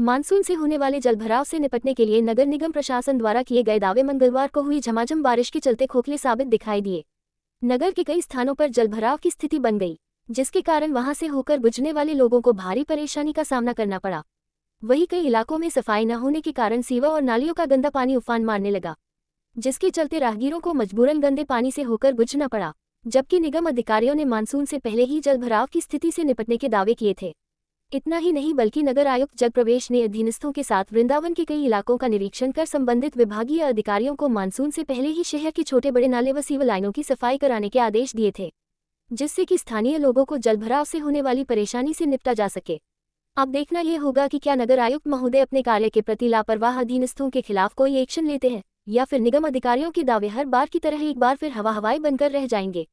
Monsoon से होने वाले जलभराव से निपटने के लिए नगर निगम प्रशासन द्वारा किए गए दावे मंगलवार को हुई झमाझम बारिश के चलते खोखले साबित दिखाई दिए। नगर के कई स्थानों पर जलभराव की स्थिति बन गई, जिसके कारण वहां से होकर गुजरने वाले लोगों को भारी परेशानी का सामना करना पड़ा। वहीं कई इलाकों में सफाई न होने के कारण सीवर और नालियों का गंदा पानी उफान मारने लगा, जिसके चलते राहगीरों को मजबूरन गंदे पानी से होकर गुजरना पड़ा। जबकि निगम अधिकारियों ने मानसून से पहले ही जलभराव की स्थिति से निपटने के दावे किए थे। इतना ही नहीं बल्कि नगर आयुक्त जगप्रवेश ने अधीनस्थों के साथ वृंदावन के कई इलाकों का निरीक्षण कर संबंधित विभागीय अधिकारियों को मानसून से पहले ही शहर के छोटे बड़े नाले व सीवर लाइनों की सफाई कराने के आदेश दिए थे, जिससे कि स्थानीय लोगों को जलभराव से होने वाली परेशानी से निपटा जा सके। अब देखना यह होगा कि क्या नगर आयुक्त महोदय अपने कार्य के प्रति लापरवाह अधीनस्थों के खिलाफ कोई एक्शन लेते हैं, या फिर निगम अधिकारियों के दावे हर बार की तरह एक बार फिर हवाई बनकर रह जाएंगे।